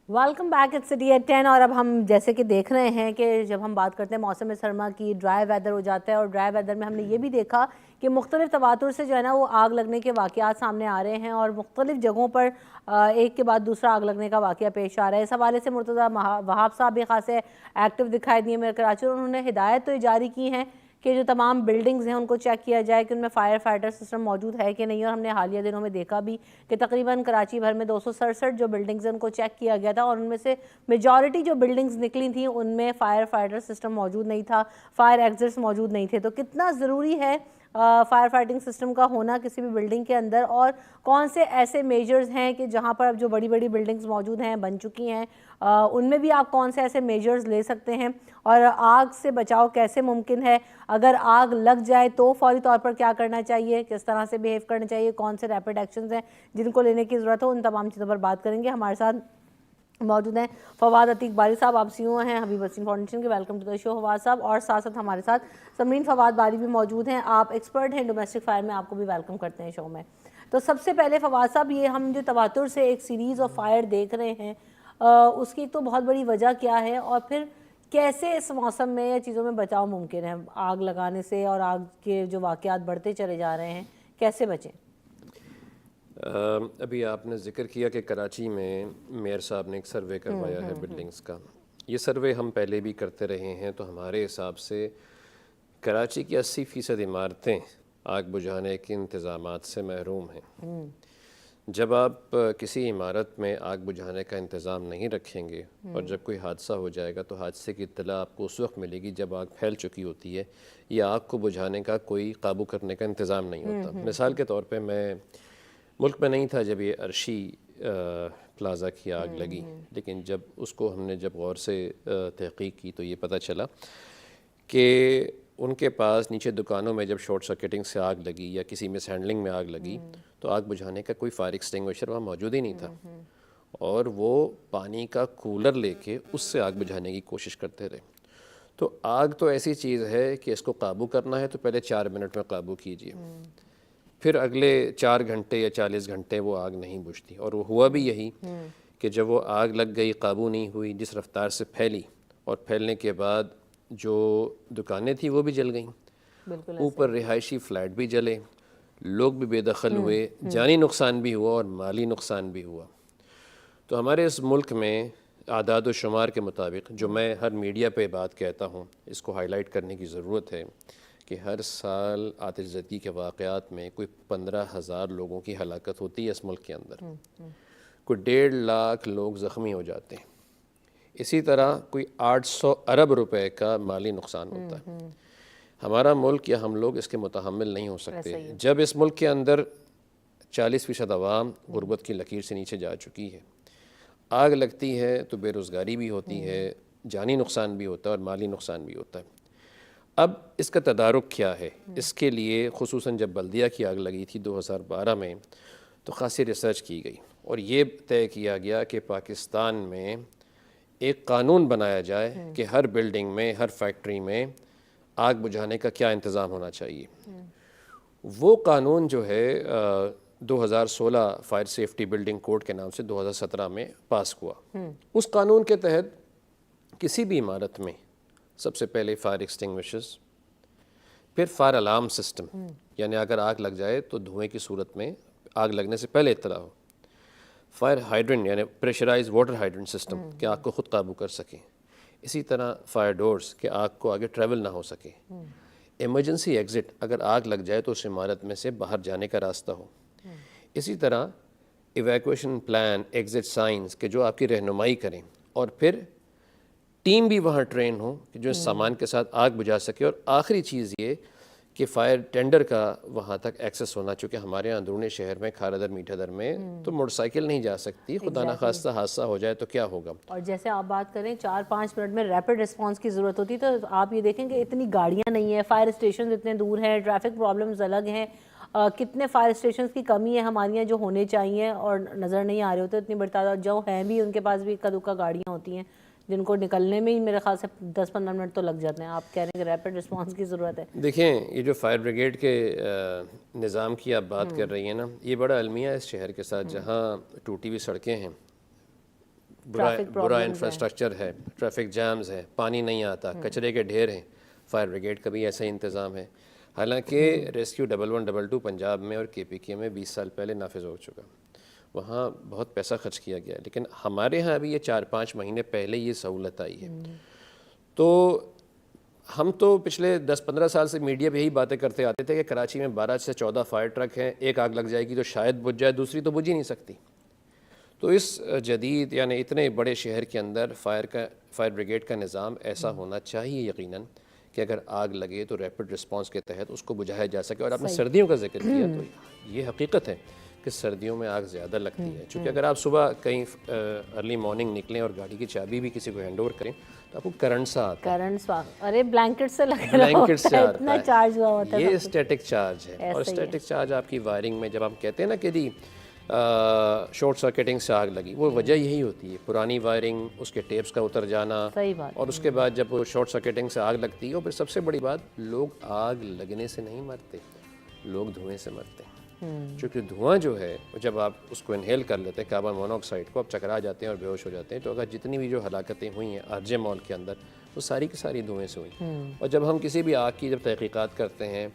Welcome back at city at 10 اور اب ہم جیسے کہ دیکھ رہے ہیں کہ جب ہم بات کرتے ہیں موسم سرما کی ڈرائی ویدر ہو جاتا ہے اور ڈرائی ویدر میں ہم نے یہ بھی دیکھا کہ مختلف تواتر سے جو ہے نا وہ آگ لگنے کے واقعات سامنے آ رہے ہیں اور مختلف جگہوں پر ایک کے بعد دوسرا آگ لگنے کا واقعہ پیش آ رہا ہے. اس حوالے سے مرتضیٰ وہاب صاحب بھی خاصے ایکٹیو دکھائی دیے میرے کراچی, اور انہوں نے ہدایت تو جاری کی ہیں کہ جو تمام بلڈنگز ہیں ان کو چیک کیا جائے کہ ان میں فائر فائٹر سسٹم موجود ہے کہ نہیں, اور ہم نے حالیہ دنوں میں دیکھا بھی کہ تقریباً کراچی بھر میں 267 جو بلڈنگز ہیں ان کو چیک کیا گیا تھا اور ان میں سے میجورٹی جو بلڈنگز نکلی تھیں ان میں فائر فائٹر سسٹم موجود نہیں تھا, فائر ایگزٹس موجود نہیں تھے. تو کتنا ضروری ہے فائر فائٹنگ سسٹم کا ہونا کسی بھی بلڈنگ کے اندر, اور کون سے ایسے میجرز ہیں کہ جہاں پر اب جو بڑی بڑی بلڈنگز موجود ہیں بن چکی ہیں ان میں بھی آپ کون سے ایسے میجرز لے سکتے ہیں, اور آگ سے بچاؤ کیسے ممکن ہے, اگر آگ لگ جائے تو فوری طور پر کیا کرنا چاہیے, کس طرح سے بیہیو کرنا چاہیے, کون سے ریپڈ ایکشنز ہیں جن کو لینے کی ضرورت ہو, ان تمام چیزوں پر بات کریں گے. ہمارے ساتھ موجود ہیں فواد عتیق باری صاحب, آپ سی او ہیں حبیب حسین فاؤنڈیشن کے. ویلکم ٹو دا شو فواد صاحب. اور ساتھ ساتھ ہمارے ساتھ سمرین فواد باری بھی موجود ہیں, آپ ایکسپرٹ ہیں ڈومیسٹک فائر میں, آپ کو بھی ویلکم کرتے ہیں شو میں. تو سب سے پہلے فواد صاحب, یہ ہم جو تواتر سے ایک سیریز آف فائر دیکھ رہے ہیں اس کی تو بہت بڑی وجہ کیا ہے, اور پھر کیسے اس موسم میں یا چیزوں میں بچاؤ ممکن ہے آگ لگانے سے, اور آگ کے جو واقعات بڑھتے چلے جا رہے ہیں کیسے بچیں؟ ابھی آپ نے ذکر کیا کہ کراچی میں میئر صاحب نے ایک سروے کروایا ہے بلڈنگز کا. یہ سروے ہم پہلے بھی کرتے رہے ہیں, تو ہمارے حساب سے کراچی کی 80% عمارتیں آگ بجھانے کے انتظامات سے محروم ہیں. جب آپ کسی عمارت میں آگ بجھانے کا انتظام نہیں رکھیں گے اور جب کوئی حادثہ ہو جائے گا تو حادثے کی اطلاع آپ کو اس وقت ملے گی جب آگ پھیل چکی ہوتی ہے یا آگ کو بجھانے کا کوئی قابو کرنے کا انتظام نہیں ہوتا. مثال کے طور پہ میں ملک میں نہیں تھا جب یہ عرشی پلازا کی آگ لگی, لیکن جب اس کو ہم نے جب غور سے تحقیق کی تو یہ پتہ چلا کہ ان کے پاس نیچے دکانوں میں جب شارٹ سرکٹنگ سے آگ لگی یا کسی مس ہینڈلنگ میں آگ لگی تو آگ بجھانے کا کوئی فائر ایکسٹنگوشر وہاں موجود ہی نہیں تھا, اور وہ پانی کا کولر لے کے اس سے آگ بجھانے کی کوشش کرتے رہے. تو آگ تو ایسی چیز ہے کہ اس کو قابو کرنا ہے تو پہلے 4 منٹ میں قابو کیجیے, پھر اگلے 4 گھنٹے یا 40 گھنٹے وہ آگ نہیں بجھتی. اور وہ ہوا بھی یہی کہ جب وہ آگ لگ گئی, قابو نہیں ہوئی, جس رفتار سے پھیلی, اور پھیلنے کے بعد جو دکانیں تھیں وہ بھی جل گئیں, اوپر رہائشی فلیٹ بھی جلے, لوگ بھی بے دخل ہوئے, جانی نقصان بھی ہوا اور مالی نقصان بھی ہوا. تو ہمارے اس ملک میں اعداد و شمار کے مطابق, جو میں ہر میڈیا پہ بات کہتا ہوں, اس کو ہائی لائٹ کرنے کی ضرورت ہے کہ ہر سال آتش زدگی کے واقعات میں کوئی 15,000 لوگوں کی ہلاکت ہوتی ہے اس ملک کے اندر, کوئی 1.5 لاکھ لوگ زخمی ہو جاتے ہیں, اسی طرح کوئی 800 ارب روپے کا مالی نقصان ہوتا ہے. ہمارا ملک یا ہم لوگ اس کے متحمل نہیں ہو سکتے. جب اس ملک کے اندر 40% عوام غربت کی لکیر سے نیچے جا چکی ہے, آگ لگتی ہے تو بے روزگاری بھی ہوتی ہے, جانی نقصان بھی ہوتا ہے اور مالی نقصان بھی ہوتا ہے. اب اس کا تدارک کیا ہے؟ اس کے لیے خصوصاً جب بلدیہ کی آگ لگی تھی 2012 میں تو خاصی ریسرچ کی گئی, اور یہ طے کیا گیا کہ پاکستان میں ایک قانون بنایا جائے کہ ہر بلڈنگ میں, ہر فیکٹری میں آگ بجھانے کا کیا انتظام ہونا چاہیے. وہ قانون جو ہے 2016 فائر سیفٹی بلڈنگ کوڈ کے نام سے 2017 میں پاس ہوا. اس قانون کے تحت کسی بھی عمارت میں سب سے پہلے فائر ایکسٹنگوشرز, پھر فائر الارم سسٹم, یعنی اگر آگ لگ جائے تو دھوئیں کی صورت میں آگ لگنے سے پہلے اطلاع ہو, فائر ہائیڈرنٹ یعنی پریشرائز واٹر ہائیڈرنٹ سسٹم کہ آگ کو خود قابو کر سکیں, اسی طرح فائر ڈورز کہ آگ کو آگے ٹریول نہ ہو سکے, ایمرجنسی ایگزٹ اگر آگ لگ جائے تو اس عمارت میں سے باہر جانے کا راستہ ہو, اسی طرح ایویکویشن پلان, ایگزٹ سائنز کہ جو آپ کی رہنمائی کریں, اور پھر ٹیم بھی وہاں ٹرین ہو کہ جو اس سامان کے ساتھ آگ بجھا سکے. اور آخری چیز یہ کہ فائر ٹینڈر کا وہاں تک ایکسیس ہونا, چونکہ ہمارے یہاں اندرون شہر میں کھارا در میٹھا در میں تو موٹر سائیکل نہیں جا سکتی, خدا نخواستہ حادثہ ہو جائے تو کیا ہوگا. اور جیسے آپ بات کریں 4-5 منٹ میں ریپڈ رسپانس کی ضرورت ہوتی, تو آپ یہ دیکھیں کہ اتنی گاڑیاں نہیں ہیں, فائر اسٹیشنز اتنے دور ہیں, ٹریفک پرابلمز الگ ہیں, کتنے فائر اسٹیشنز کی کمی ہے ہمارے یہاں جو ہونے چاہیے اور نظر نہیں آ رہے ہوتے اتنی بڑی تعداد, جو ہیں بھی ان کے پاس بھی اکا دکا گاڑیاں ہوتی ہیں جن کو نکلنے میں ہی میرے خیال سے 10-15 منٹ تو لگ جاتے ہیں. آپ کہہ رہے ہیں کہ ریپڈ رسپانس کی ضرورت ہے. دیکھیں یہ جو فائر بریگیڈ کے نظام کی آپ بات کر رہی ہیں نا, یہ بڑا المیہ ہے اس شہر کے ساتھ, جہاں ٹوٹی ہوئی سڑکیں ہیں, برا انفراسٹرکچر ہے، ٹریفک جیمز ہے، پانی نہیں آتا، کچرے کے ڈھیر ہیں، فائر بریگیڈ کا بھی ایسا ہی انتظام ہے. حالانکہ ریسکیو 1122 پنجاب میں اور KPK میں 20 سال پہلے نافذ ہو چکا، وہاں بہت پیسہ خرچ کیا گیا، لیکن ہمارے ہاں ابھی یہ 4-5 مہینے پہلے یہ سہولت آئی ہے. تو ہم تو پچھلے 10-15 سال سے میڈیا پہ یہی باتیں کرتے آتے تھے کہ کراچی میں 12 سے 14 فائر ٹرک ہیں، ایک آگ لگ جائے گی تو شاید بجھ جائے، دوسری تو بجھ ہی نہیں سکتی. تو اس جدید یعنی اتنے بڑے شہر کے اندر فائر بریگیڈ کا نظام ایسا ہونا چاہیے یقیناً کہ اگر آگ لگے تو ریپڈ رسپانس کے تحت اس کو بجھایا جا سکے. اور آپ نے سردیوں کا ذکر کیا تو یہ حقیقت ہے کہ سردیوں میں آگ زیادہ لگتی ہے، چونکہ اگر آپ صبح کہیں ارلی مارننگ نکلیں اور گاڑی کی چابی بھی کسی کو ہینڈ اوور کریں تو آپ کو کرنٹ سا آتا ہے، ارے بلینکٹ سے لگ بلینکٹ سے آتا اتنا چارج ہوا ہوتا ہے. یہ اسٹیٹک چارج ہے، اور اسٹیٹک چارج آپ کی وائرنگ میں جب ہم کہتے ہیں نا کہ جی شارٹ سرکٹنگ سے آگ لگی، وہ وجہ یہی ہوتی ہے پرانی وائرنگ، اس کے ٹیپس کا اتر جانا، اور اس کے بعد جب شارٹ سرکٹنگ سے آگ لگتی ہے. اور پھر سب سے بڑی بات، لوگ آگ لگنے سے نہیں مرتے، لوگ دھوئیں سے مرتے ہیں. چونکہ دھواں جو ہے جب آپ اس کو انہیل کر لیتے ہیں کاربن مونوکسائڈ کو، آپ چکرا جاتے ہیں اور بے ہوش ہو جاتے ہیں. تو اگر جتنی بھی جو ہلاکتیں ہوئی ہیں RJ مال کے اندر وہ ساری کی ساری دھوئیں سے ہوئی. اور جب ہم کسی بھی آگ کی جب تحقیقات کرتے ہیں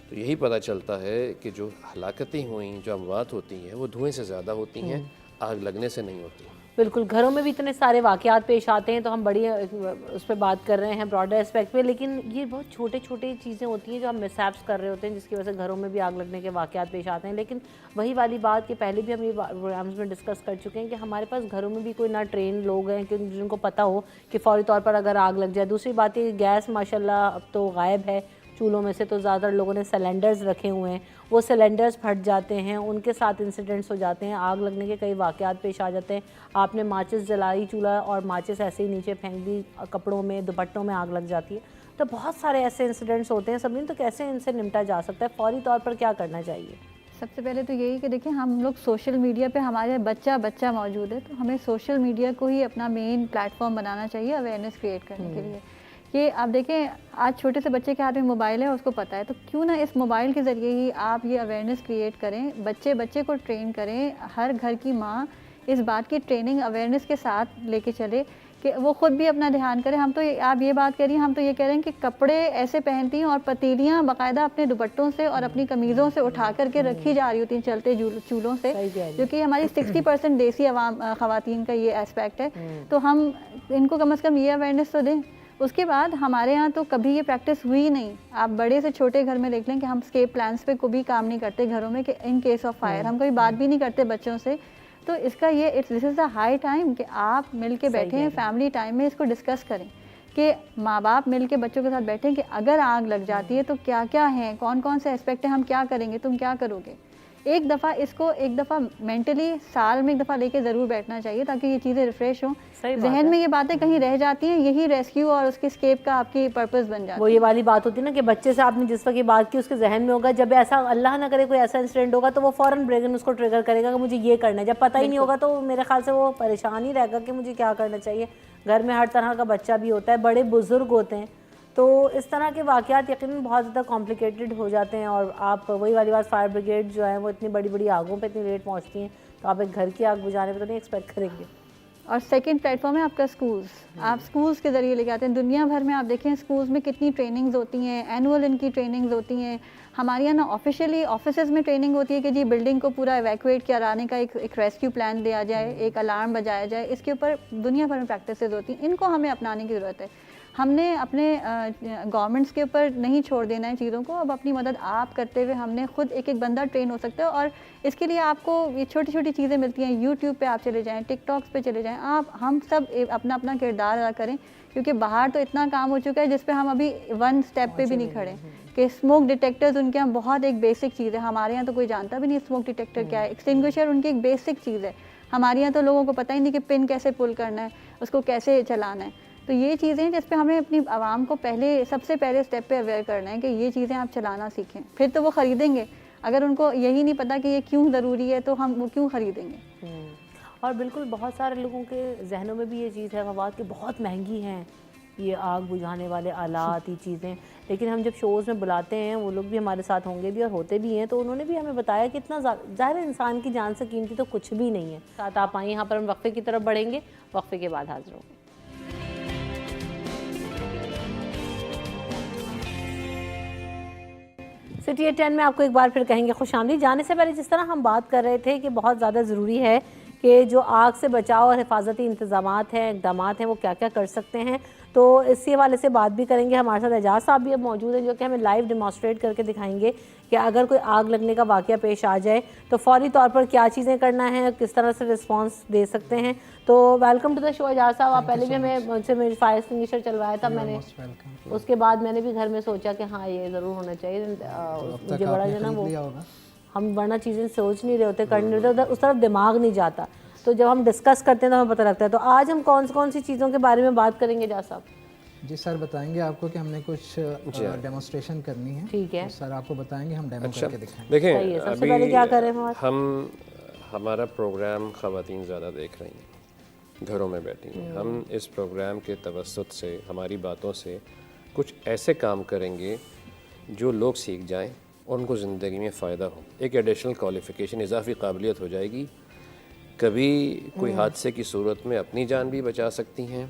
تو یہی پتہ چلتا ہے کہ جو ہلاکتیں ہوئیں، جو اموات ہوتی ہیں، وہ دھوئیں سے زیادہ ہوتی ہیں، آگ لگنے سے نہیں ہوتی. بالکل، گھروں میں بھی اتنے سارے واقعات پیش آتے ہیں تو ہم بڑی اس پہ بات کر رہے ہیں براڈر اسپیکٹ پہ، لیکن یہ بہت چھوٹے چھوٹے چیزیں ہوتی ہیں جو ہم مس ایپس کر رہے ہوتے ہیں جس کی وجہ سے گھروں میں بھی آگ لگنے کے واقعات پیش آتے ہیں. لیکن وہی والی بات کہ پہلے بھی ہم یہ پروگرامز میں ڈسکس کر چکے ہیں کہ ہمارے پاس گھروں میں بھی کوئی نہ ٹرین لوگ ہیں جن کو پتہ ہو کہ فوری طور پر اگر آگ لگ جائے. دوسری بات یہ گیس ماشاءاللہ اب تو غائب ہے چولہوں میں سے، تو زیادہ تر لوگوں نے سلنڈرز رکھے ہوئے ہیں، وہ سلنڈرز پھٹ جاتے ہیں، ان کے ساتھ انسیڈنٹس ہو جاتے ہیں، آگ لگنے کے کئی واقعات پیش آ جاتے ہیں. آپ نے ماچس جلائی چولہا اور ماچس ایسے ہی نیچے پھینک دی، کپڑوں میں دوپٹوں میں آگ لگ جاتی ہے. تو بہت سارے ایسے انسیڈنٹس ہوتے ہیں. سبھی تو کیسے ان سے نمٹا جا سکتا ہے؟ فوری طور پر کیا کرنا چاہیے؟ سب سے پہلے تو یہی کہ دیکھیں ہم لوگ سوشل میڈیا پہ ہمارے بچہ موجود ہے، تو ہمیں سوشل میڈیا کو ہی اپنا مین پلیٹ فارم بنانا چاہیے اویئرنیس کریٹ کرنے کے لیے. کہ آپ دیکھیں آج چھوٹے سے بچے کے ہاتھ میں موبائل ہے، اس کو پتہ ہے، تو کیوں نہ اس موبائل کے ذریعے ہی آپ یہ اویئرنیس کریٹ کریں، بچے کو ٹرین کریں. ہر گھر کی ماں اس بات کی ٹریننگ اویئرنیس کے ساتھ لے کے چلے کہ وہ خود بھی اپنا دھیان کریں. ہم تو آپ یہ بات کر رہی ہیں، ہم تو یہ کہہ رہے ہیں کہ کپڑے ایسے پہنتی ہیں اور پتیلیاں باقاعدہ اپنے دوپٹوں سے اور اپنی قمیضوں سے اٹھا کر کے رکھی جا رہی ہوتی ہیں چلتے چولہوں سے، جو کہ ہماری 60% دیسی خواتین کا یہ اسپیکٹ ہے. تو ہم ان کو کم از کم یہ اویئرنیس تو دیں. اس کے بعد ہمارے ہاں تو کبھی یہ پریکٹس ہوئی نہیں. آپ بڑے سے چھوٹے گھر میں دیکھ لیں کہ ہم اسکیپ پلانس پہ کبھی کام نہیں کرتے گھروں میں کہ ان کیس آف فائر ہم کبھی بات بھی نہیں کرتے بچوں سے. تو اس کا یہ دس از دا ہائی ٹائم کہ آپ مل کے بیٹھیں فیملی ٹائم میں اس کو ڈسکس کریں کہ ماں باپ مل کے بچوں کے ساتھ بیٹھیں کہ اگر آگ لگ جاتی ہے تو کیا کیا ہیں، کون کون سے اسپیکٹ ہیں، ہم کیا کریں گے، تم کیا کرو گے. ایک دفعہ مینٹلی سال میں ایک دفعہ لے کے ضرور بیٹھنا چاہیے تاکہ یہ چیزیں ریفریش ہوں. ذہن میں یہ باتیں کہیں رہ جاتی ہیں، یہی ریسکیو اور اس کے اسکیپ کا آپ کی پرپز بن جاتا ہے. وہ یہ والی بات ہوتی ہے نا کہ بچے سے آپ نے جس وقت یہ بات کی اس کے ذہن میں ہوگا، جب ایسا اللہ نہ کرے کوئی ایسا انسیڈنٹ ہوگا تو وہ فوراً برین اس کو ٹریگر کرے گا کہ مجھے یہ کرنا ہے. جب پتہ ہی نہیں ہوگا تو میرے خیال سے وہ پریشان ہی رہے گا کہ مجھے کیا کرنا چاہیے. گھر میں ہر طرح کا بچہ بھی ہوتا ہے، بڑے بزرگ ہوتے ہیں، تو اس طرح کے واقعات یقیناً بہت زیادہ کمپلیکیٹڈ ہو جاتے ہیں. اور آپ وہی والی بات، فائر بریگیڈ جو ہے وہ اتنی بڑی بڑی آگوں پہ اتنی لیٹ پہنچتی ہیں، تو آپ ایک گھر کی آگ بجھانے پہ تو نہیں ایکسپیکٹ کریں گے. اور سیکنڈ پلیٹ فارم ہے آپ کا اسکولز. آپ اسکولز کے ذریعے لے کے آتے ہیں. دنیا بھر میں آپ دیکھیں اسکولز میں کتنی ٹریننگز ہوتی ہیں، اینول ان کی ٹریننگز ہوتی ہیں. ہمارے یہاں نا آفیشیلی آفیسز میں ٹریننگ ہوتی ہے کہ جی بلڈنگ کو پورا ایویکویٹ کرانے کا ایک ریسکیو پلان دیا جائے، ایک الارم بجایا جائے. اس کے اوپر دنیا بھر میں پریکٹسز ہوتی ہیں. ان کو ہمیں اپنانے کی ضرورت ہے. ہم نے اپنے گورنمنٹس کے اوپر نہیں چھوڑ دینا ہے چیزوں کو. اب اپنی مدد آپ کرتے ہوئے ہم نے خود ایک بندہ ٹرین ہو سکتا ہے. اور اس کے لیے آپ کو یہ چھوٹی چھوٹی چیزیں ملتی ہیں. یوٹیوب پہ آپ چلے جائیں، ٹک ٹاکس پہ چلے جائیں. ہم سب اپنا اپنا کردار ادا کریں، کیونکہ باہر تو اتنا کام ہو چکا ہے جس پہ ہم ابھی ون سٹیپ پہ بھی نہیں کھڑے. کہ اسموک ڈیٹیکٹرز ان کے یہاں بہت ایک بیسک چیز ہے. ہمارے یہاں تو کوئی جانتا بھی نہیں اسموک ڈیٹیکٹر کیا ہے. ایکسٹنگوشر ان کی ایک بیسک چیز ہے. ہمارے یہاں تو لوگوں کو پتہ ہی نہیں کہ پن کیسے پل کرنا ہے، اس کو کیسے چلانا ہے. تو یہ چیزیں جس پہ ہمیں اپنی عوام کو سب سے پہلے اسٹیپ پہ اویئر کرنا ہے کہ یہ چیزیں آپ چلانا سیکھیں. پھر تو وہ خریدیں گے. اگر ان کو یہی نہیں پتہ کہ یہ کیوں ضروری ہے تو ہم وہ کیوں خریدیں گے. اور بالکل بہت سارے لوگوں کے ذہنوں میں بھی یہ چیز ہے مواد کہ بہت مہنگی ہیں، یہ آگ بجھانے والے آلات، یہ چیزیں، لیکن ہم جب شوز میں بلاتے ہیں وہ لوگ بھی ہمارے ساتھ ہوں گے بھی اور ہوتے بھی ہیں، تو انہوں نے بھی ہمیں بتایا کہ اتنا ظاہر ہے انسان کی جان سے قیمتی تو کچھ بھی نہیں ہے. ساتھ آپ آئیں، یہاں پر ہم وقفے کی طرف بڑھیں گے، وقفے کے بعد حاضر ہوں گے. سٹی ایٹ 10 میں آپ کو ایک بار پھر کہیں گے خوش آمدید. جانے سے پہلے جس طرح ہم بات کر رہے تھے کہ بہت زیادہ ضروری ہے کہ جو آگ سے بچاؤ اور حفاظتی انتظامات ہیں، اقدامات ہیں، وہ کیا کیا کر سکتے ہیں، تو اسی حوالے سے بات بھی کریں گے. ہمارے ساتھ اعجاز صاحب بھی اب موجود ہیں جو کہ ہمیں لائیو ڈیمانسٹریٹ کر کے دکھائیں گے کہ اگر کوئی آگ لگنے کا واقعہ پیش آ جائے تو فوری طور پر کیا چیزیں کرنا ہے، کس طرح سے رسپانس دے سکتے ہیں. تو ویلکم ٹو دا شو اعجاز صاحب. آپ پہلے بھی ہمیں مجھ سے میری فائر ایکسٹنگوشر چلوایا تھا، میں نے اس کے بعد میں نے بھی گھر میں سوچا کہ ہاں یہ ضرور ہونا چاہیے. مجھے بڑا جو نا وہ ہم ورنہ چیزیں سوچ نہیں رہے ہوتے، کر نہیں رہے ہوتے، اس طرف دماغ نہیں جاتا. تو جب ہم ڈسکس کرتے ہیں تو ہمیں پتہ لگتا ہے. تو آج ہم کون سی چیزوں کے بارے میں بات کریں گے اعجاز صاحب؟ جی سر بتائیں گے آپ کو کہ ہم نے کچھ ڈیمونسٹریشن کرنی ہے. ٹھیک ہے سر آپ کو بتائیں گے، ہم ڈیمو کر کے دکھائیں گے. دیکھیں سب سے پہلے کیا کریں ہمارا پروگرام خواتین زیادہ دیکھ رہی ہیں، گھروں میں بیٹھی ہیں. ہم اس پروگرام کے توسط سے، ہماری باتوں سے کچھ ایسے کام کریں گے جو لوگ سیکھ جائیں اور ان کو زندگی میں فائدہ ہو. ایک ایڈیشنل کوالیفیکیشن، اضافی قابلیت ہو جائے گی. کبھی کوئی حادثے کی صورت میں اپنی جان بھی بچا سکتی ہیں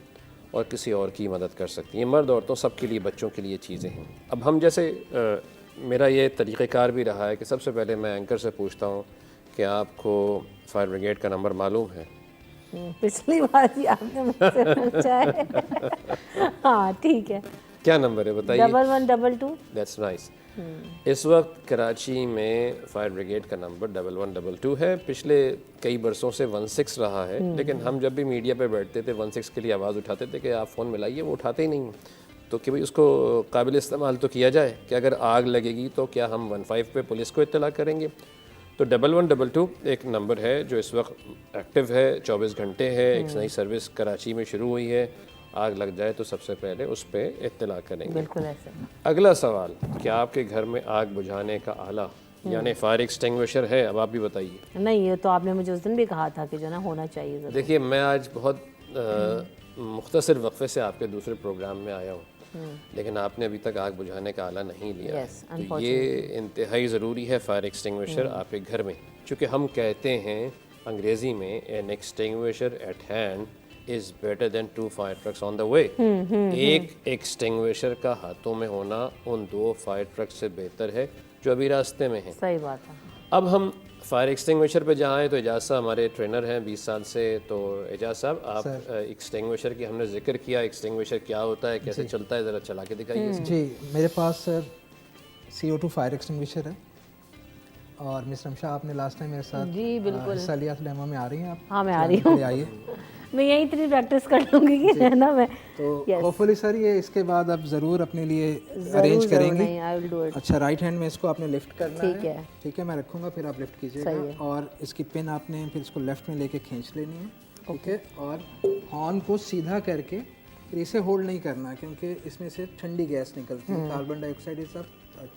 اور کسی اور کی مدد کر سکتی ہیں. مرد عورتوں سب کے لیے، بچوں کے لیے چیزیں ہیں. اب ہم جیسے میرا یہ طریقہ کار بھی رہا ہے کہ سب سے پہلے میں اینکر سے پوچھتا ہوں کہ آپ کو فائر بریگیڈ کا نمبر معلوم ہے؟ پچھلی بار جی آپ نے مجھ سے پوچھا ہے. ہاں ٹھیک ہے، کیا نمبر ہے بتائیے؟ 1122. That's nice. اس وقت کراچی میں فائر بریگیڈ کا نمبر 1122 ہے. پچھلے کئی برسوں سے 16 رہا ہے، لیکن ہم جب بھی میڈیا پہ بیٹھتے تھے 16 کے لیے آواز اٹھاتے تھے کہ آپ فون ملائیے، وہ اٹھاتے ہی نہیں. تو کہ بھئی اس کو قابل استعمال تو کیا جائے کہ اگر آگ لگے گی تو کیا ہم 15 پہ پولیس کو اطلاع کریں گے؟ تو 1122 ایک نمبر ہے جو اس وقت ایکٹیو ہے، 24 گھنٹے ہے. ایک نئی سروس کراچی میں شروع ہوئی ہے. آگ لگ جائے تو سب سے پہلے اس پہ اطلاع کریں گے. بالکل ایسے. اگلا سوال، کیا آپ کے گھر میں آگ بجھانے کا آلہ یعنی فائر ایکسٹنگوشر ہے؟ اب آپ بھی بتائیے. نہیں، یہ تو آپ نے مجھے اس دن بھی کہا تھا کہ جو نا ہونا چاہیے ضرور. دیکھیے میں آج بہت مختصر وقفے سے آپ کے دوسرے پروگرام میں آیا ہوں، لیکن آپ نے ابھی تک آگ بجھانے کا آلہ نہیں لیا. تو یہ انتہائی ضروری ہے فائر ایکسٹنگوشر آپ کے گھر میں. چونکہ ہم کہتے ہیں انگریزی میں an extinguisher at hand is better than 2 fire trucks on the way. ایک ایکسٹنگوشر کا ہاتھوں میں ہونا ان 2 فائر ٹرک سے بہتر ہے جو ابھی راستے میں ہیں. صحیح بات ہے. اب ہم فائر ایکسٹنگوشر پہ جہاں ہیں تو اعجاز صاحب ہمارے ٹرینر ہیں 20 سال سے. تو اعجاز صاحب آپ ایکسٹنگوشر کی ہم نے ذکر کیا، ایکسٹنگوشر کیا ہوتا ہے، کیسے چلتا ہے، ذرا چلا کے دکھائیے. جی میرے پاس سر CO2 فائر ایکسٹنگوشر ہے، اور مس رمشا آپ نے لاسٹ ٹائم میرے ساتھ جی بالکل حصہ لیا تھا. ڈیمو میں آ رہی ہیں آپ؟ ہاں میں آ رہی ہوں. آئیے. میں یہیں اتنی پریکٹس کر لوں گی کہ ہے نا میں. تو ہوپ فلی سر یہ اس کے بعد آپ ضرور اپنے لیے ارینج کریں گے. اچھا رائٹ ہینڈ میں اس کو آپ نے لفٹ کرنا ہے. ٹھیک ہے میں رکھوں گا، پھر آپ لفٹ کیجیے گا، اور اس کی پن آپ نے پھر اس کو لیفٹ میں لے کے کھینچ لینی ہے. ٹھیک ہے، اور ہارن کو سیدھا کر کے پھر اسے ہولڈ نہیں کرنا کیونکہ اس میں سے ٹھنڈی گیس نکلتی ہے. کاربن ڈائی آکسائڈ از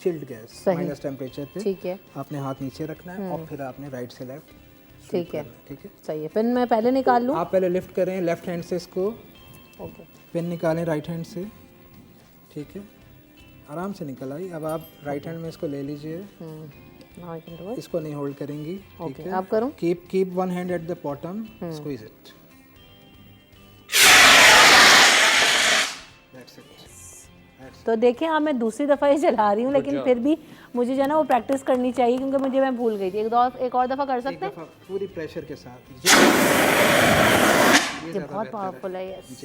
چلڈ گیس مائنس ٹیمپریچر پہ. ٹھیک ہے، آپ نے ہاتھ نیچے رکھنا ہے اور پھر آپ نے رائٹ سے لیفٹ. ٹھیک ہے ٹھیک ہے، صحیح ہے. پن میں پہلے نکال لوں؟ آپ پہلے لفٹ کریں لیفٹ ہینڈ سے اس کو، پن نکالیں رائٹ ہینڈ سے. ٹھیک ہے، آرام سے نکل آئی. اب آپ رائٹ ہینڈ میں اس کو لے لیجئے، اس کو نہیں ہولڈ کریں گی. ٹھیک ہے، آپ کروں؟ Keep one hand at the bottom, squeeze it. تو دیکھیں اب میں دوسری دفعہ یہ چلا رہی ہوں، لیکن پھر بھی مجھے جو ہے نا وہ پریکٹس کرنی چاہیے کیونکہ مجھے میں بھول گئی تھی. ایک اور دفعہ کر سکتے ہیں؟ پوری پریشر کے ساتھ. یہ بہت پاورفل ہے. یس،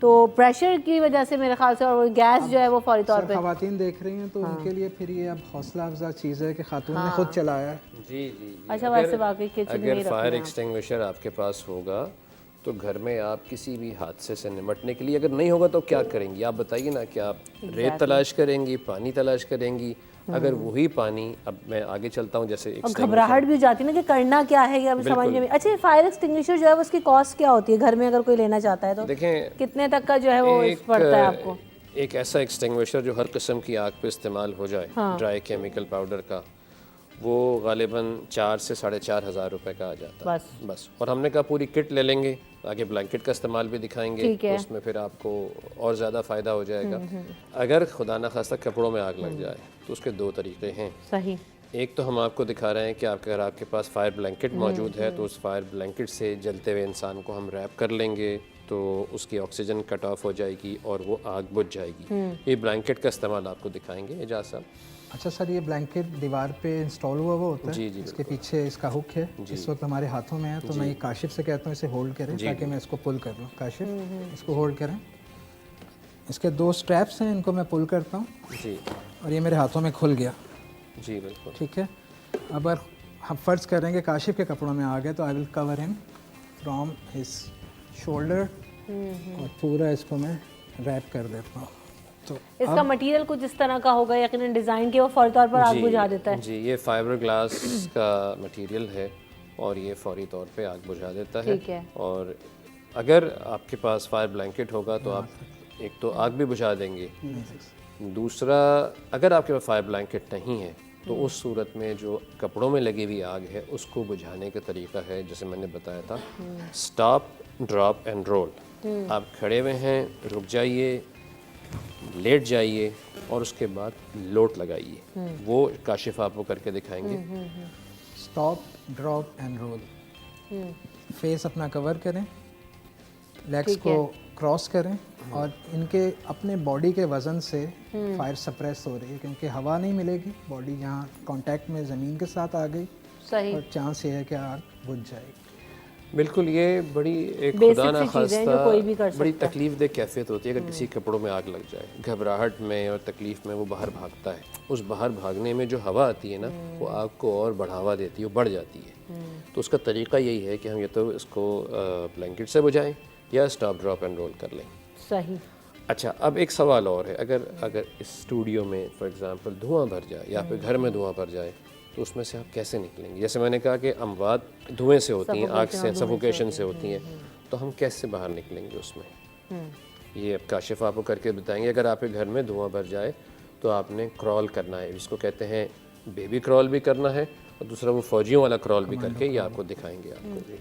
تو پریشر کی وجہ سے میرے خیال سے، اور گیس جو ہے وہ فوری طور پہ خواتین دیکھ رہی ہیں تو ان کے لیے پھر یہ اب حوصلہ افزا چیز ہے کہ خاتون نے خود چلایا. جی جی. اچھا ویسے واقعی کچن میں اگر فائر ایکسٹنگوشر آپ کے پاس ہوگا تو گھر میں آپ کسی بھی حادثے سے نمٹنے کے لیے، اگر نہیں ہوگا تو کیا کریں گی؟ آپ بتائیے نا. کہ آپ ریت تلاش کریں گی، پانی تلاش کریں گی؟ اگر وہی پانی، اب میں آگے چلتا ہوں، جیسے گھبراہٹ بھی ہو جاتی ہے نا کہ کرنا کیا ہے، اب سمجھنے میں. اچھا فائر ایکسٹنگوشر جو ہے اس کی کاسٹ کیا ہوتی ہے گھر میں اگر کوئی لینا چاہتا ہے تو دیکھیں کتنے تک کا جو ہے وہ پڑتا ہے آپ کو؟ ایک ایسا ایکسٹنگوشر جو ہر قسم کی آگ پہ استعمال ہو جائے، ڈرائی کیمیکل پاؤڈر کا، وہ غالباً 4 سے 4,500 روپے کا آ جاتا ہے بس. اور ہم نے کہا پوری کٹ لے لیں گے تاکہ بلینکٹ کا استعمال بھی دکھائیں گے تو اس میں پھر آپ کو اور زیادہ فائدہ ہو جائے گا. اگر خدا نخواستہ کپڑوں میں آگ لگ جائے تو اس کے 2 طریقے ہیں. صحیح. ایک تو ہم آپ کو دکھا رہے ہیں کہ اگر آپ کے پاس فائر بلینکٹ موجود ہے تو اس فائر بلینکٹ سے جلتے ہوئے انسان کو ہم ریپ کر لیں گے تو اس کی آکسیجن کٹ آف ہو جائے گی اور وہ آگ بجھ جائے گی. یہ بلینکٹ کا استعمال آپ کو دکھائیں گے اعجاز صاحب. اچھا سر، یہ بلینکٹ دیوار پہ انسٹال ہوا ہوتا ہے؟ جی اس کے پیچھے اس کا ہک ہے، اس وقت ہمارے ہاتھوں میں ہے تو میں یہ کاشف سے کہتا ہوں اسے ہولڈ کریں تاکہ میں اس کو پل کر لوں. کاشف اس کو ہولڈ کریں. اس کے 2 اسٹریپس ہیں، ان کو میں پل کرتا ہوں جی اور یہ میرے ہاتھوں میں کھل گیا. جی بالکل ٹھیک ہے. اب ہم فرض کریں کہ کاشف کے کپڑوں میں آ گئے تو آئی ول کور ہم فرام ہز شولڈر اور پورا اس کو میں ریپ کر دیتا ہوں. تو اس کا مٹیریل کچھ اس طرح کا ہوگا یقیناً ڈیزائن کے وہ فوری طور پر آگ بجھا دیتا ہے. جی یہ فائبر گلاس کا مٹیریل ہے اور یہ فوری طور پہ آگ بجھا دیتا ہے. اور اگر آپ کے پاس فائر بلینکٹ ہوگا تو آپ ایک تو آگ بھی بجھا دیں گے. دوسرا اگر آپ کے پاس فائر بلینکٹ نہیں ہے تو اس صورت میں جو کپڑوں میں لگی ہوئی آگ ہے اس کو بجھانے کا طریقہ ہے جیسے میں نے بتایا تھا، سٹاپ ڈراپ اینڈ رول. آپ کھڑے ہوئے ہیں، رک جائیے، لیٹ جائیے اور اس کے بعد لوٹ لگائیے. وہ کاشف آپ کو کر کے دکھائیں گے. Stop drop and roll. Face اپنا کور کریں، لیگس کو کراس کریں اور ان کے اپنے باڈی کے وزن سے فائر سپریس ہو رہی ہے کیونکہ ہوا نہیں ملے گی. باڈی یہاں کانٹیکٹ میں زمین کے ساتھ آ گئی اور چانس یہ ہے کہ آگ بجھ جائے گی. بالکل. یہ بڑی ایک خدا نخواستہ بڑی تکلیف دہ کیفیت ہوتی ہے اگر کسی کپڑوں میں آگ لگ جائے. گھبراہٹ میں اور تکلیف میں وہ باہر بھاگتا ہے. اس باہر بھاگنے میں جو ہوا آتی ہے نا وہ آگ کو اور بڑھاوا دیتی ہے، وہ بڑھ جاتی ہے. تو اس کا طریقہ یہی ہے کہ ہم یا تو اس کو بلینکٹ سے بجھائیں یا اسٹاپ ڈراپ اینڈ رول کر لیں. صحیح. اچھا اب ایک سوال اور ہے، اگر اس اسٹوڈیو میں فار ایگزامپل دھواں بھر جائے یا پھر گھر میں دھواں بھر جائے تو اس میں سے آپ کیسے نکلیں گے؟ جیسے میں نے کہا کہ اموات دھوئیں سے ہوتی ہیں، آگ سے، سفوکیشن سے ہوتی ہیں، تو ہم کیسے باہر نکلیں گے اس میں؟ یہ اب کاشف آپ کو کر کے بتائیں گے. اگر آپ کے گھر میں دھواں بھر جائے تو آپ نے کرال کرنا ہے، جس کو کہتے ہیں بیبی کرال بھی کرنا ہے اور دوسرا وہ فوجیوں والا کرال بھی کر کے یہ آپ کو دکھائیں گے. آپ کو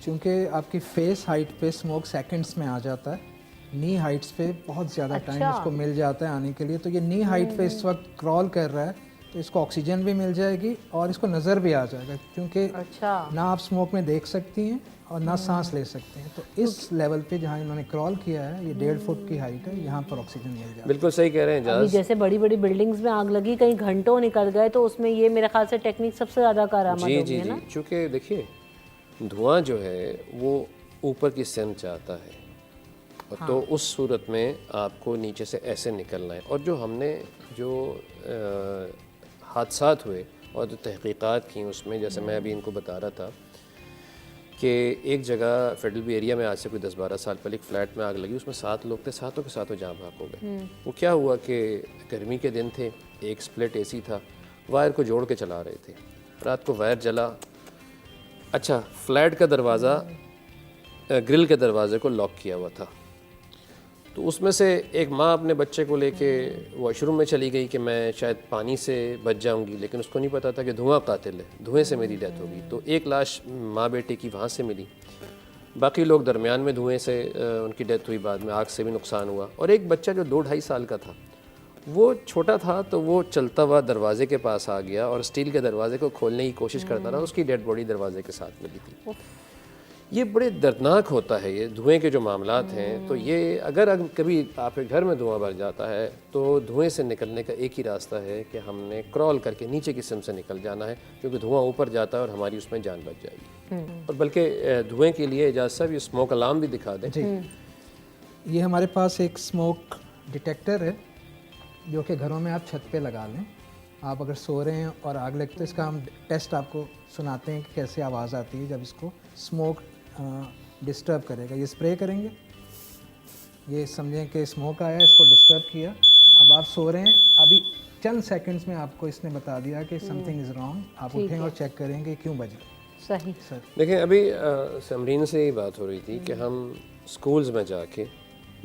چونکہ آپ کی فیس ہائٹ پہ اسموک سیکنڈز میں آ جاتا ہے، نی ہائٹس پہ بہت زیادہ ٹائم اس کو مل جاتا ہے آنے کے لیے. تو یہ نی ہائٹ پہ اس وقت کرال کر رہا ہے تو اس کو آکسیجن بھی مل جائے گی اور اس کو نظر بھی آ جائے گا کیونکہ نہ آپ اسموک میں دیکھ سکتی ہیں اور نہ سانس لے سکتے ہیں. تو اس لیول پہ جہاں انہوں نے کرال کیا ہے، یہ 1.5 فٹ کی ہائٹ ہے، یہاں پر آکسیجن مل جائے گا. بالکل صحیح کہہ رہے ہیں جاز. جیسے بڑی بڑی بلڈنگز میں آگ لگی، کئی گھنٹوں نکل گئے تو اس میں یہ میرے خیال سے ٹیکنیک سب سے زیادہ کارآمد ہوگی. جی جی جی. چونکہ دیکھیے دھواں جو ہے وہ اوپر کی سمت جاتا ہے تو اس صورت میں آپ کو نیچے سے ایسے نکلنا ہے. اور جو ہم نے جو حادثات ہوئے اور جو تحقیقات کی اس میں، جیسے میں ابھی ان کو بتا رہا تھا کہ ایک جگہ فیڈرل بی ایریا میں آج سے کوئی 10-12 سال پہلے ایک فلیٹ میں آگ لگی. اس میں 7 لوگ تھے، 7 کے 7 جہاں بھاگ ہو گئے. وہ کیا ہوا کہ گرمی کے دن تھے، ایک سپلٹ اے سی تھا، وائر کو جوڑ کے چلا رہے تھے، رات کو وائر جلا. اچھا فلیٹ کا دروازہ گرل کے دروازے کو لاک کیا ہوا تھا. تو اس میں سے ایک ماں اپنے بچے کو لے کے واش روم میں چلی گئی کہ میں شاید پانی سے بچ جاؤں گی، لیکن اس کو نہیں پتا تھا کہ دھواں قاتل ہے، دھوئیں سے میری ڈیتھ ہوگی. تو ایک لاش ماں بیٹے کی وہاں سے ملی، باقی لوگ درمیان میں دھوئیں سے ان کی ڈیتھ ہوئی، بعد میں آگ سے بھی نقصان ہوا. اور ایک بچہ جو 2-2.5 سال کا تھا، وہ چھوٹا تھا تو وہ چلتا ہوا دروازے کے پاس آ گیا اور اسٹیل کے دروازے کو کھولنے کی کوشش کرتا رہا، اس کی ڈیڈ باڈی دروازے کے ساتھ لگی تھی. یہ بڑے دردناک ہوتا ہے یہ دھوئیں کے جو معاملات ہیں. تو یہ اگر کبھی آپ کے گھر میں دھواں بھر جاتا ہے تو دھوئیں سے نکلنے کا ایک ہی راستہ ہے کہ ہم نے کرال کر کے نیچے کی سمت سے نکل جانا ہے، کیونکہ دھواں اوپر جاتا ہے اور ہماری اس میں جان بچ جائے گی. اور بلکہ دھوئیں کے لیے اعجاز صاحب یہ اسموک الارم بھی دکھا دیں. جی یہ ہمارے پاس ایک اسموک ڈیٹیکٹر ہے جو کہ گھروں میں آپ چھت پہ لگا لیں. آپ اگر سو رہے ہیں اور آگ لگتے اس کا ہم ٹیسٹ آپ کو سناتے ہیں کہ کیسے آواز آتی ہے جب اس کو اسموک ڈسٹرب کرے گا. یہ اسپرے کریں گے، یہ سمجھیں کہ اسموک آیا، اس کو ڈسٹرب کیا. اب آپ سو رہے ہیں، ابھی چند سیکنڈز میں آپ کو اس نے بتا دیا کہ سم تھنگ از رانگ. آپ اٹھیں اور چیک کریں گے کیوں بج رہا. صحیح سر دیکھیں ابھی سمرین سے یہ بات ہو رہی تھی کہ ہم اسکولز میں جا کے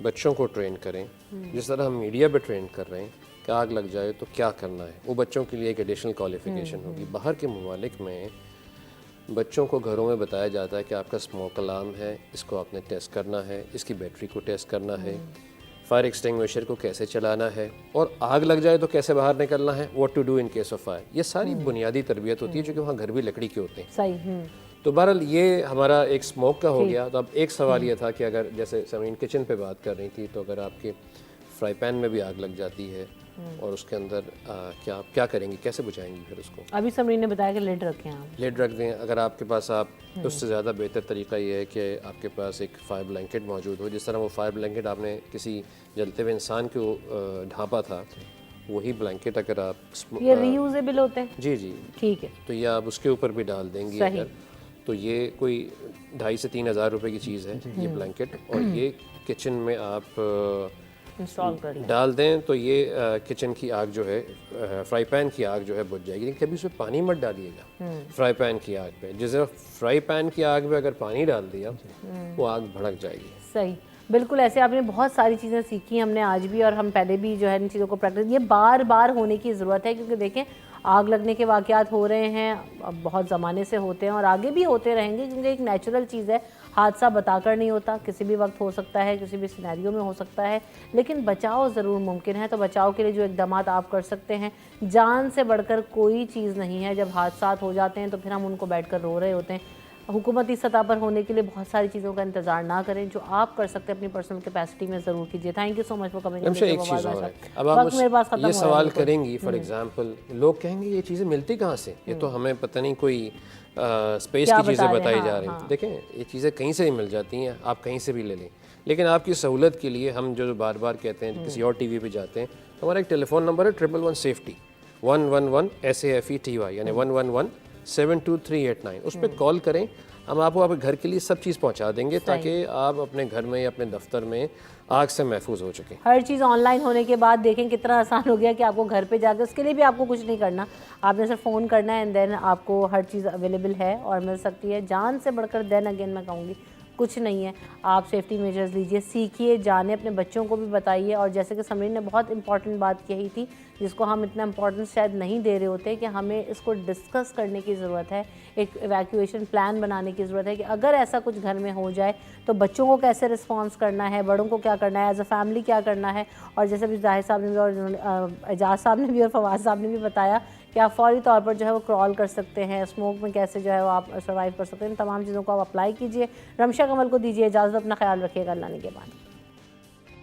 بچوں کو ٹرین کریں، جس طرح ہم میڈیا پہ ٹرین کر رہے ہیں کہ آگ لگ جائے تو کیا کرنا ہے. وہ بچوں کے لیے ایک ایڈیشنل کوالیفیکیشن ہوگی. باہر کے ممالک میں بچوں کو گھروں میں بتایا جاتا ہے کہ آپ کا اسموک الارم ہے, اس کو آپ نے ٹیسٹ کرنا ہے, اس کی بیٹری کو ٹیسٹ کرنا ہے, فائر ایکسٹنگویشر کو کیسے چلانا ہے, اور آگ لگ جائے تو کیسے باہر نکلنا ہے, what to do in case of fire. یہ ساری بنیادی تربیت ہوتی ہے, چونکہ وہاں گھر بھی لکڑی کے ہوتے ہیں. صحیح. تو بہرحال یہ ہمارا ایک اسموک کا ہو گیا. تو اب ایک سوال یہ تھا کہ اگر جیسے سمرین کچن پہ بات کر رہی تھی, تو اگر آپ کے فرائی پین میں بھی آگ لگ جاتی ہے اور اس کے اندر کیا کریں گی, کیسے بجھائیں گی پھر اس کو؟ ابھی سمرین نے بتایا کہ لیڈ رکھیں, آپ لیڈ رکھ دیں. اگر آپ کے پاس اس سے زیادہ بہتر طریقہ یہ ہے کہ آپ کے پاس ایک فائر بلینکٹ موجود ہو. جس طرح وہ فائر بلینکٹ آپ نے کسی جلتے ہوئے انسان کو ڈھانپا تھا, وہی بلینکٹ اگر آپ یہ ری یوزیبل ہوتے ہیں. جی جی ٹھیک ہے. تو یہ آپ اس کے اوپر بھی ڈال دیں گی اگر, تو یہ کوئی 2,500 سے 3,000 روپے کی چیز ہے یہ بلینکٹ, اور یہ کچن میں آپ انسٹال کر لیں, ڈال دیں تو یہ کچن کی آگ جو ہے, فرائی پین کی آگ جو ہے بجھ جائے گی. لیکن کبھی اس میں پانی مت ڈالیے گا فرائی پین کی آگ پہ. جس طرح فرائی پین کی آگ پہ اگر پانی ڈال دیا وہ آگ بھڑک جائے گی. صحیح, بالکل ایسے آپ نے بہت ساری چیزیں سیکھی ہم نے آج بھی, اور ہم پہلے بھی جو ہے ان چیزوں کو پریکٹس, یہ بار بار ہونے کی ضرورت ہے, کیونکہ دیکھیں آگ لگنے کے واقعات ہو رہے ہیں, اب بہت زمانے سے ہوتے ہیں اور آگے بھی ہوتے رہیں گے, کیونکہ ایک نیچرل چیز ہے. حادثہ بتا کر نہیں ہوتا, کسی بھی وقت ہو سکتا ہے, کسی بھی سینیریو میں ہو سکتا ہے, لیکن بچاؤ ضرور ممکن ہے. تو بچاؤ کے لیے جو اقدامات آپ کر سکتے ہیں, جان سے بڑھ کر کوئی چیز نہیں ہے. جب حادثات ہو جاتے ہیں تو پھر ہم ان کو بیٹھ کر رو رہے ہوتے ہیں. حکومتی سطح پر ہونے کے لیے بہت ساری چیزوں کا انتظار نہ کریں, جو آپ کر سکتے ہیں اپنی پرسنل کیپیسٹی میں ضرور کیجیے. Thank you so much for coming. ایک چیز اور ہے, اب آپ یہ سوال کریں گی, فار ایگزامپل لوگ کہیں گے یہ چیزیں ملتی کہاں سے, یہ تو ہمیں پتہ نہیں کوئی اسپیس کی چیزیں بتائی جا رہی ہیں. دیکھیں یہ چیزیں کہیں سے بھی مل جاتی ہیں, آپ کہیں سے بھی لے لیں, لیکن آپ کی سہولت کے لیے ہم جو بار بار کہتے ہیں, کسی اور ٹی وی پہ جاتے ہیں, ہمارا ایک ٹیلی فون نمبر ہے 111 سیفٹی 111 SAFETY, یعنی 111-72389. اس پہ کال کریں, ہم آپ کو آپ کے گھر کے لیے سب چیز پہنچا دیں گے, تاکہ آپ اپنے گھر میں یا اپنے دفتر میں آگ سے محفوظ ہو چکیں. ہر چیز آن لائن ہونے کے بعد دیکھیں کتنا آسان ہو گیا کہ آپ کو گھر پہ جا کے, اس کے لیے بھی آپ کو کچھ نہیں کرنا, آپ نے صرف فون کرنا ہے, اینڈ دین آپ کو ہر چیز اویلیبل ہے اور مل سکتی ہے. جان سے بڑھ کر دین اگین میں کہوں گی کچھ نہیں ہے. آپ سیفٹی میجرز لیجئے, سیکھیے, جانیں, اپنے بچوں کو بھی بتائیے. اور جیسے کہ سمرین نے بہت امپورٹنٹ بات کہی تھی, جس کو ہم اتنا امپورٹنس شاید نہیں دے رہے ہوتے, کہ ہمیں اس کو ڈسکس کرنے کی ضرورت ہے, ایک ایویکویشن پلان بنانے کی ضرورت ہے, کہ اگر ایسا کچھ گھر میں ہو جائے تو بچوں کو کیسے رسپانس کرنا ہے, بڑوں کو کیا کرنا ہے, ایز اے فیملی کیا کرنا ہے. اور جیسے بھی ظاہر صاحب نے بھی اور اعجاز صاحب نے بھی اور فواز صاحب نے بھی بتایا کہ آپ فوری طور پر جو ہے وہ کرال کر سکتے ہیں, اسموک میں کیسے جو ہے وہ آپ سروائیو کر سکتے ہیں. ان تمام چیزوں کو آپ اپلائی کیجئے. رمشا کمل کو دیجیے اجازت, اپنا خیال رکھیے گا, اللہ نے کے بعد.